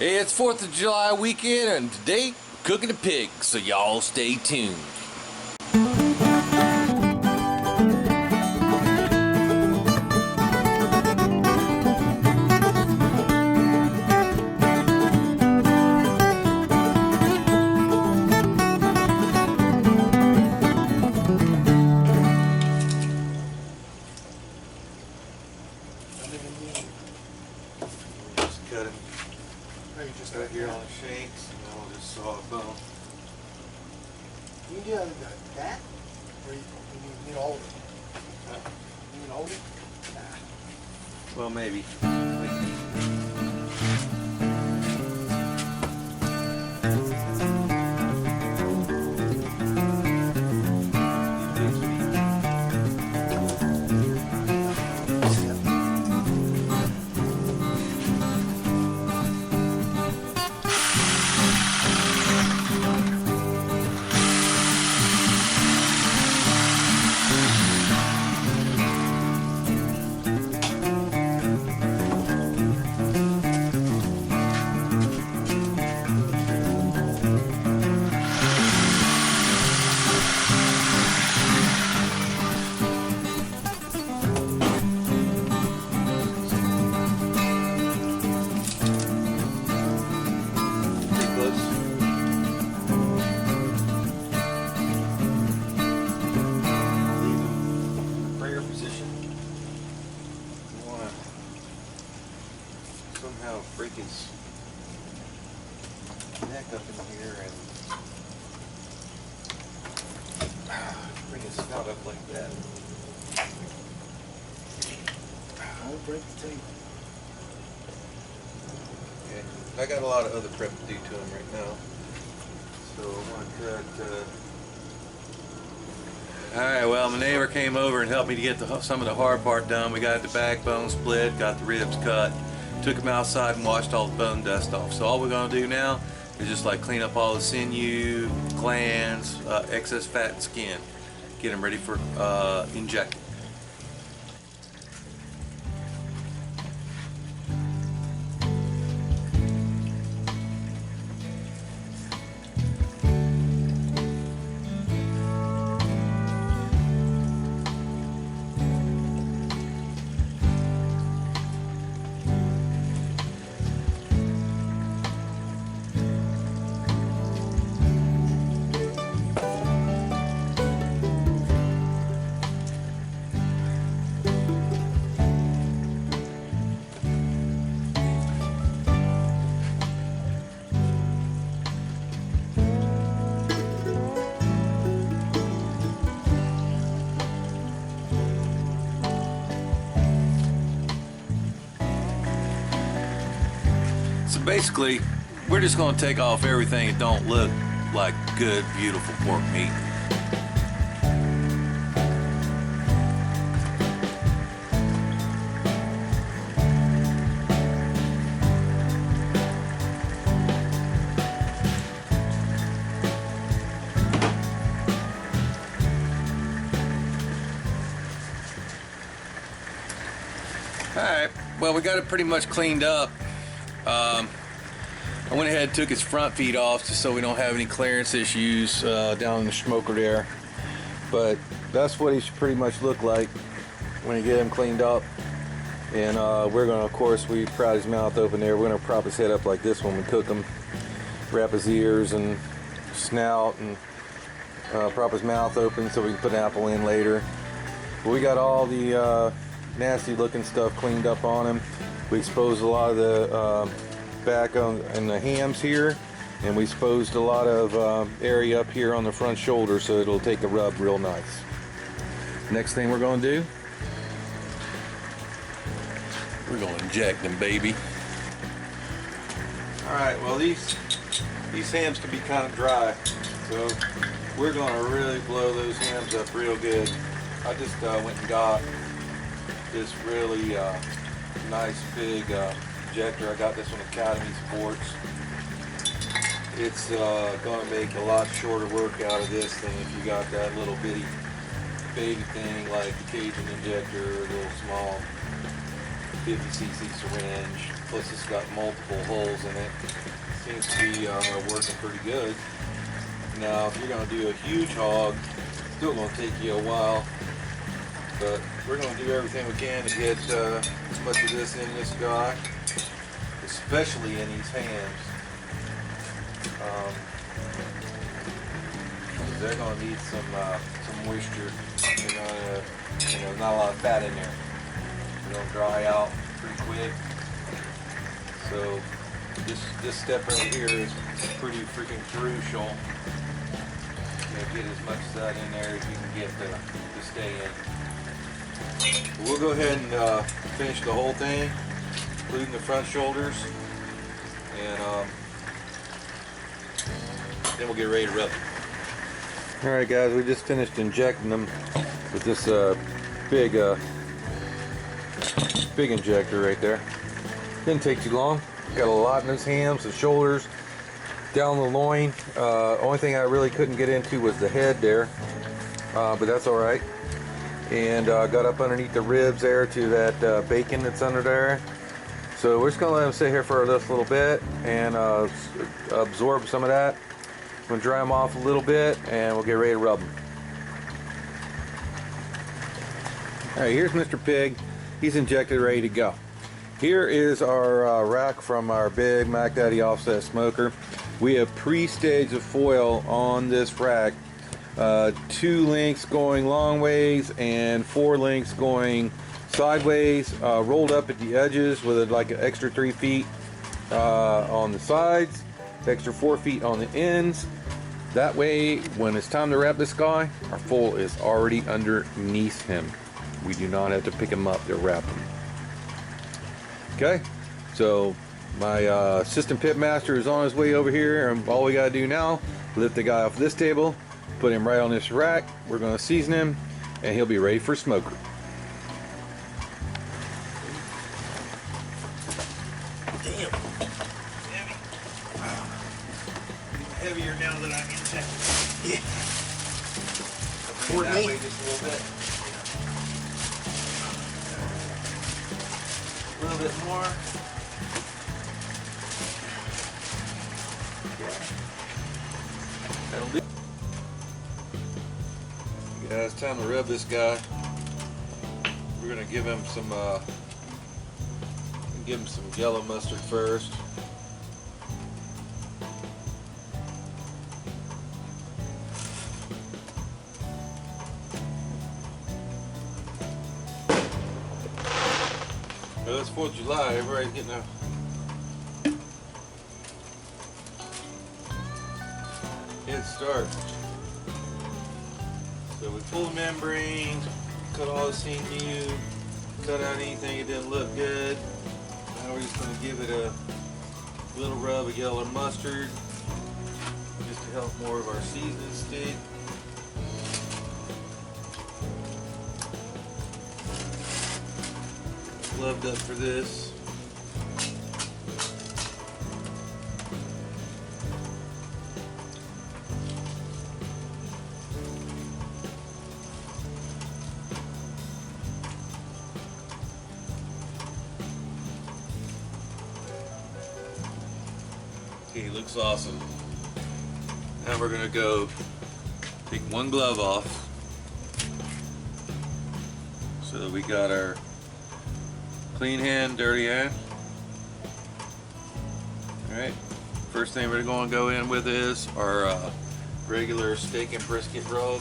It's 4th of July weekend, and today we're cooking a pig, so y'all stay tuned. Cut him right here on the shanks, and then we'll just saw a bone. You can do that, or you need all of it. You need all of it? Nah. Well, maybe. Somehow break his neck up in here and bring his snout up like that. Don't break the tape. Okay. I got a lot of other prep to do to him right now, so I want to cut. Alright, well, my neighbor came over and helped me to get some of the hard part done. We got the backbone split, got the ribs cut, took them outside and washed all the bone dust off. So all we're going to do now is just like clean up all the sinew, glands, excess fat and skin. Get them ready for injecting. So basically, we're just going to take off everything that don't look like good, beautiful pork meat. Alright, well, we got it pretty much cleaned up. I went ahead and took his front feet off just so we don't have any clearance issues down in the smoker there. But that's what he should pretty much look like when you get him cleaned up. And we're going to, of course, we pried his mouth open there. We're going to prop his head up like this when we cook him. Wrap his ears and snout and prop his mouth open so we can put an apple in later. But we got all the nasty looking stuff cleaned up on him. We exposed a lot of the back on and the hams here, and we exposed a lot of area up here on the front shoulder so it'll take a rub real nice. Next thing we're going to do, we're going to inject them, baby. Alright, well these hams can be kind of dry, so we're going to really blow those hams up real good. I just went and got this really nice big injector. I got this one at Academy Sports. It's going to make a lot shorter work out of this than if you got that little bitty baby thing like the Cajun injector, a little small. 50cc syringe, plus it's got multiple holes in it. Seems to be working pretty good. Now, if you're going to do a huge hog, it's still going to take you a while, but we're going to do everything we can to get as much of this in this guy, especially in these hams. They're going to need some moisture. They're gonna, not a lot of fat in there. They're going to dry out pretty quick. So this step right here is pretty freaking crucial. Get as much of that in there as you can get to stay in. We'll go ahead and finish the whole thing, including the front shoulders, and then we'll get ready to rub it. Alright guys, we just finished injecting them with this big injector right there. Didn't take too long. Got a lot in his hams, the shoulders, down the loin. Only thing I really couldn't get into was the head there, but that's alright. And got up underneath the ribs there to that bacon that's under there. So we're just going to let them sit here for this little bit and absorb some of that. I'm going to dry them off a little bit and we'll get ready to rub them. Alright, here's Mr. Pig. He's injected, ready to go. Here is our rack from our big Mac Daddy offset smoker. We have pre-staged the foil on this rack. 2 links going long ways and 4 links going sideways, rolled up at the edges with like an extra 3 feet on the sides, extra 4 feet on the ends. That way, when it's time to wrap this guy, our foil is already underneath him. We do not have to pick him up to wrap him. Okay, so my assistant pit master is on his way over here, and all we gotta do now, lift the guy off this table, put him right on this rack. We're gonna season him, and he'll be ready for smoker. Damn. Heavy. Wow. Heavier now that I'm injected. Yeah. Bring it that way just a little bit. A little bit more. That'll do. Yeah, it's time to rub this guy. We're gonna give him some yellow mustard first. Well, it's 4th of July. Everybody's getting a head start. So we pull the membrane, cut all the sinew, cut out anything that didn't look good. Now we're just going to give it a little rub of yellow mustard just to help more of our seasoning stick. Gloved up for this. Okay, looks awesome. Now we're gonna go take one glove off. So we got our clean hand, dirty hand. Alright, first thing we're going to go in with is our regular steak and brisket rub.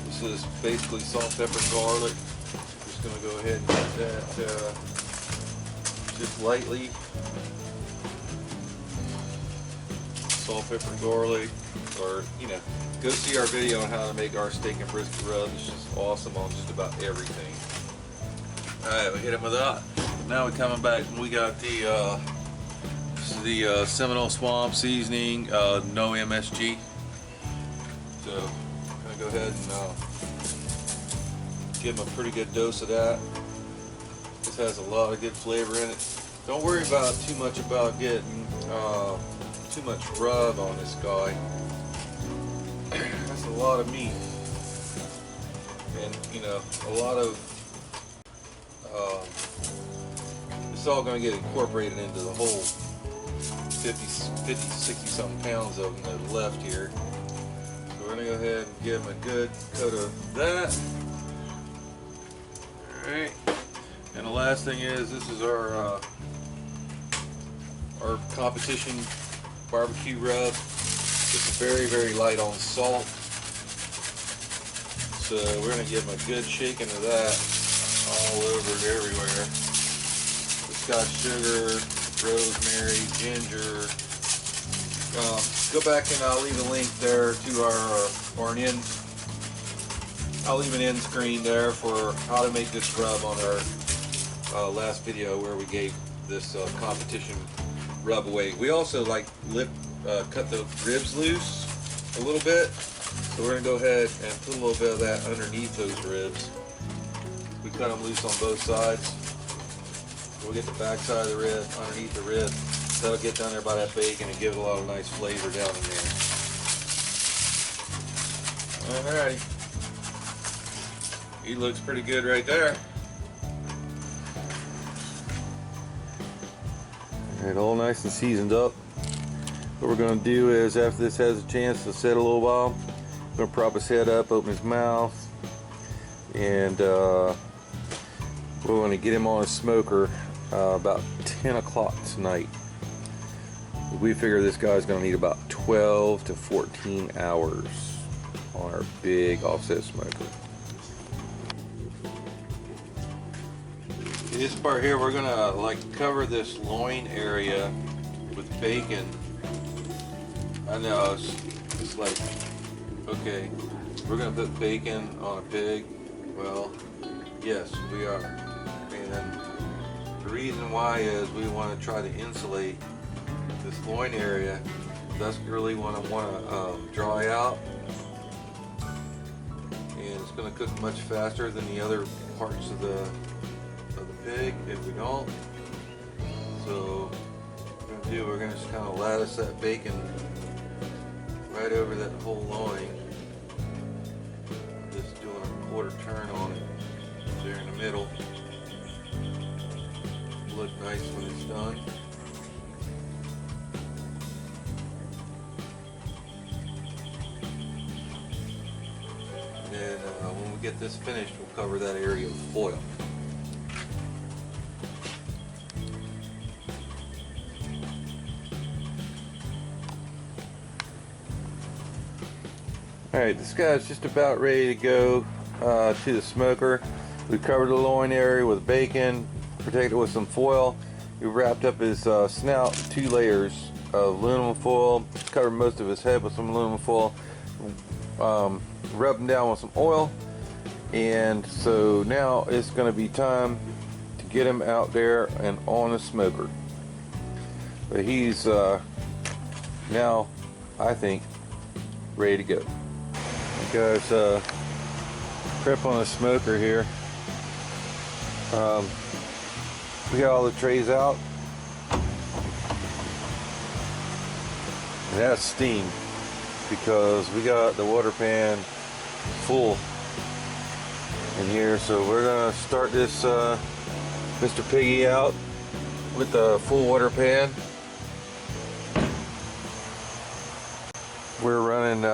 This is basically salt, pepper, garlic. Just going to go ahead and get that just lightly. Salt, pepper, garlic, or go see our video on how to make our steak and brisket rub. It's just awesome on just about everything. Alright, we hit him with that. Now we're coming back and we got the this is the Seminole Swamp seasoning, no MSG. So I'm gonna go ahead and give him a pretty good dose of that. This has a lot of good flavor in it. Don't worry about too much about getting too much rub on this guy. That's a lot of meat, and a lot of it's all going to get incorporated into the whole 50, 60 something pounds of them that are left here. So we're going to go ahead and give them a good coat of that. Alright, and the last thing is, this is our competition barbecue rub. It's very, very light on salt. So we're going to give them a good shaking of that all over and everywhere. It's got sugar, rosemary, ginger. Go back and I'll leave a link there to our an end. I'll leave an end screen there for how to make this rub on our last video where we gave this competition rub away. We also like cut the ribs loose a little bit. So we're going to go ahead and put a little bit of that underneath those ribs. We cut them loose on both sides. We'll get the back side of the rib underneath the rib. That'll get down there by that bacon and give it a lot of nice flavor down in there. Alrighty. He looks pretty good right there. Alright, all nice and seasoned up. What we're going to do is, after this has a chance to sit a little while, I'm going to prop his head up, open his mouth, and we're going to get him on a smoker about 10 o'clock tonight. We figure this guy's going to need about 12 to 14 hours on our big offset smoker. This part here, we're going to cover this loin area with bacon. I know, it's like, okay, we're going to put bacon on a pig. Well, yes, we are. And the reason why is we want to try to insulate this loin area. That's really want to dry out. And it's going to cook much faster than the other parts of the pig if we don't. So what we're going to just kind of lattice that bacon right over that whole loin. Just doing a quarter turn on it there in the middle. Look nice when it's done. And then when we get this finished, we'll cover that area with foil. Alright, this guy's just about ready to go to the smoker. We covered the loin area with bacon, protected with some foil. We wrapped up his snout with 2 layers of aluminum foil, covered most of his head with some aluminum foil, rubbed him down with some oil, and so now it's going to be time to get him out there and on the smoker. But he's now, I think, ready to go. Guys, prep on the smoker here. We got all the trays out. And that's steam because we got the water pan full in here. So we're gonna start this Mr. Piggy out with the full water pan. We're running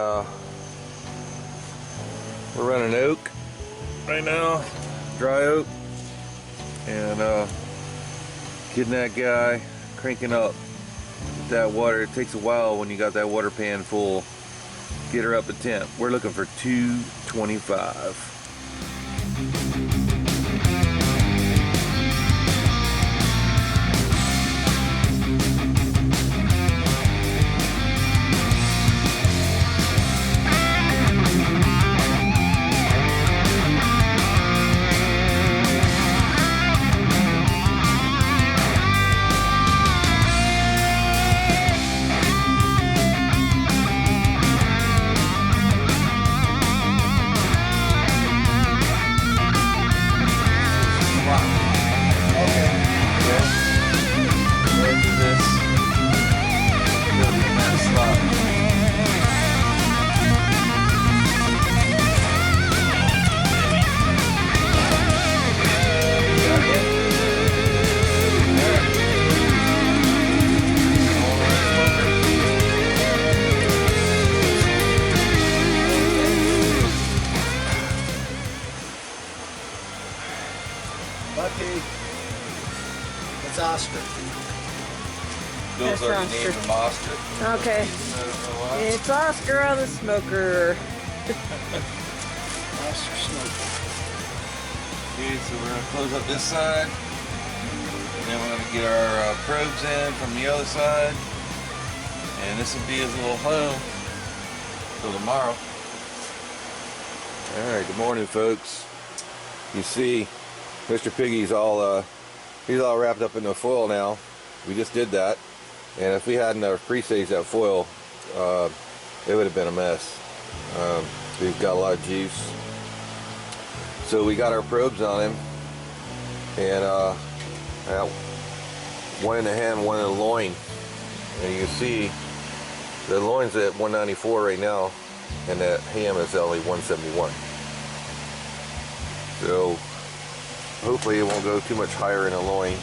oak right now, dry oak, and getting that guy cranking up that water. It takes a while when you got that water pan full. Get her up a temp. We're looking for 225. Bill's That's already named him Oscar. Okay. It's Oscar on the smoker. Oscar smoker. Okay, so we're gonna close up this side, and then we're gonna get our probes in from the other side, and this will be his little home till tomorrow. All right, good morning, folks. You see, Mr. Piggy's all he's all wrapped up in the foil now. We just did that, and if we hadn't pre-staged that foil, it would have been a mess. We've got a lot of juice, so we got our probes on him, and one in the hand, one in the loin, and you can see the loin's at 194 right now, and that ham is only 171. So hopefully it won't go too much higher in the loin.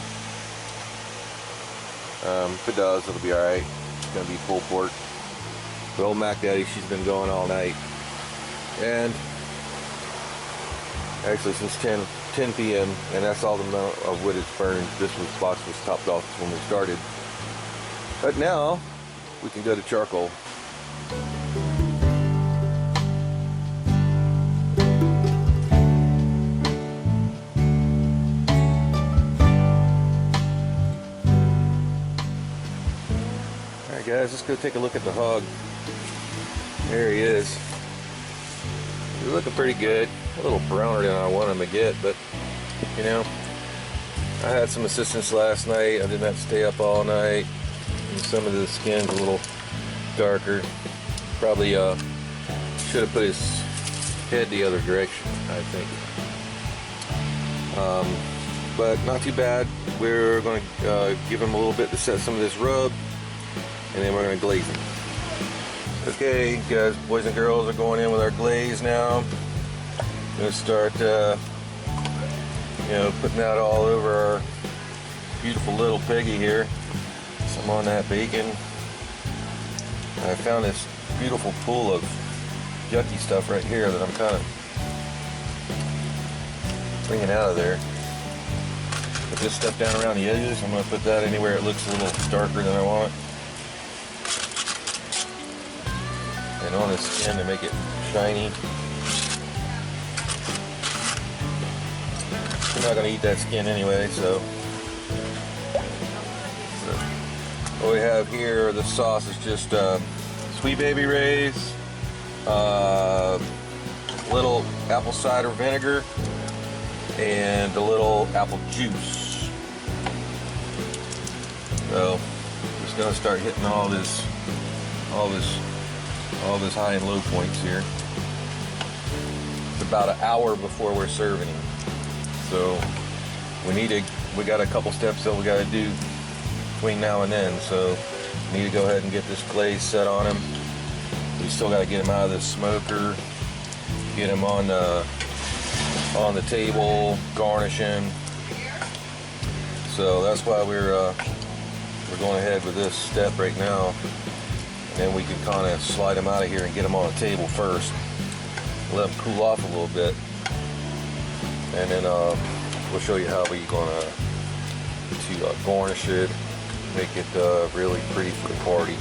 If it does, it'll be alright. It's going to be full pork. But old Mac Daddy, she's been going all night. And actually since 10 p.m. and that's all the amount of wood it's burned. This box was topped off when we started. But now we can go to charcoal. Alright guys, let's go take a look at the hog. There he is. He's looking pretty good. A little browner than I want him to get, but you know, I had some assistance last night. I didn't have to stay up all night. And some of the skin's a little darker. Probably should have put his head the other direction, I think. But not too bad. We're going to give him a little bit to set some of this rub, and then we're going to glaze him. Okay, guys, boys and girls are going in with our glaze now. Going to start, you know, putting that all over our beautiful little piggy here. Some on that bacon. I found this beautiful pool of yucky stuff right here that I'm kind of bringing out of there. Put this stuff down around the edges. I'm going to put that anywhere it looks a little darker than I want. And on the skin to make it shiny. We're not going to eat that skin anyway, so. What we have here, the sauce is just Sweet Baby Ray's, little apple cider vinegar, and a little apple juice. So, just going to start hitting all this high and low points here. It's about an hour before we're serving him. So we got a couple steps that we got to do between now and then. So we need to go ahead and get this glaze set on him. We still got to get him out of this smoker, get him on the table, garnish him. So that's why we're going ahead with this step right now. And then we can kind of slide him out of here and get him on the table first. Let him cool off a little bit. And then we'll show you how we're going to garnish it, make it really pretty for the party.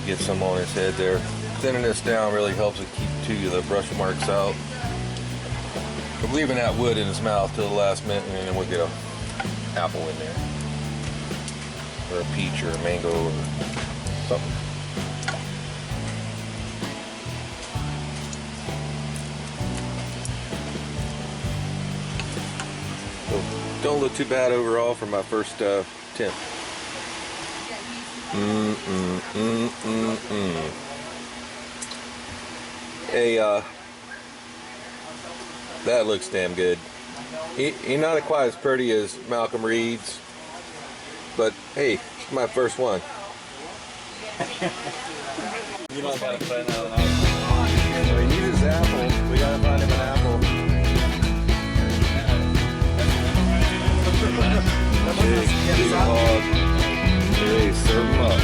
Get some on his head there. Thinning this down really helps it keep two of the brush marks out. We're leaving that wood in his mouth till the last minute, and then we'll get an apple in there. Or a peach or a mango or something. So don't look too bad overall for my first attempt. Hey, that looks damn good. He's not quite as pretty as Malcolm Reed's, but hey, it's my first one. You don't gotta find out an apple. We need his apple. We gotta find him an apple. Big hog. Hey, serve him up.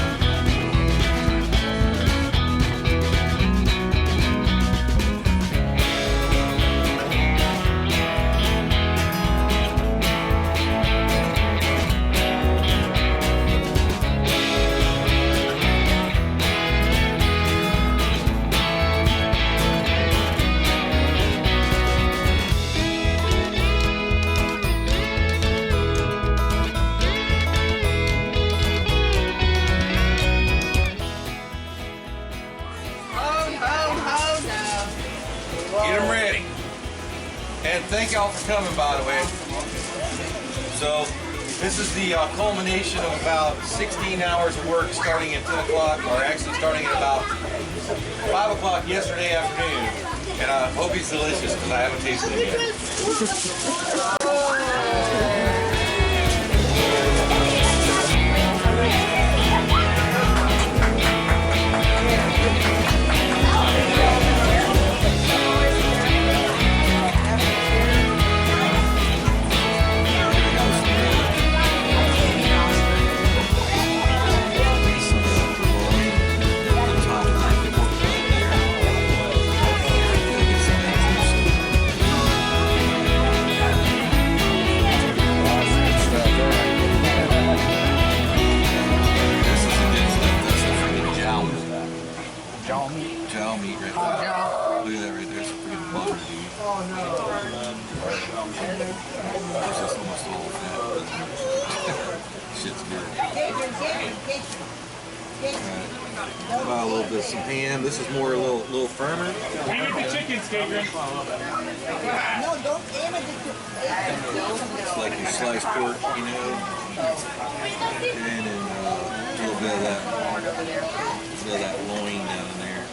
thank y'all for coming, by the way. So, this is the culmination of about 16 hours of work starting at 10 o'clock, or actually starting at about 5 o'clock yesterday afternoon. And I hope he's delicious because I haven't tasted it yet. Jowl meat right there. Look at that right there. It's freaking butter, dude. Oh no. It's just almost all fat. Shit's good. Alright. About a little bit of some ham. This is more a little firmer. Hang with the chickens, Cadron. No, don't aim at the It's like your sliced pork, you know. And then a little bit of that loin down in there.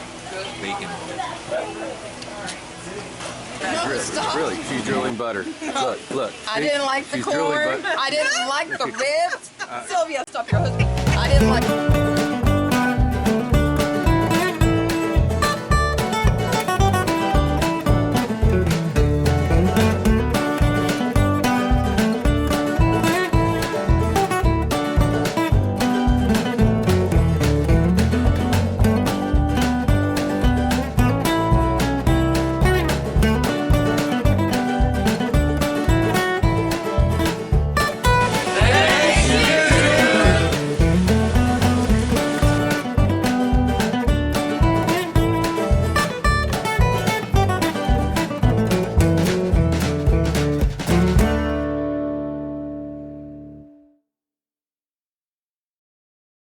Bacon. Really, she's drilling butter. Look. I didn't like the She's drilling corn. butter. I didn't like the ribs. Sylvia, stop your husband. I didn't like.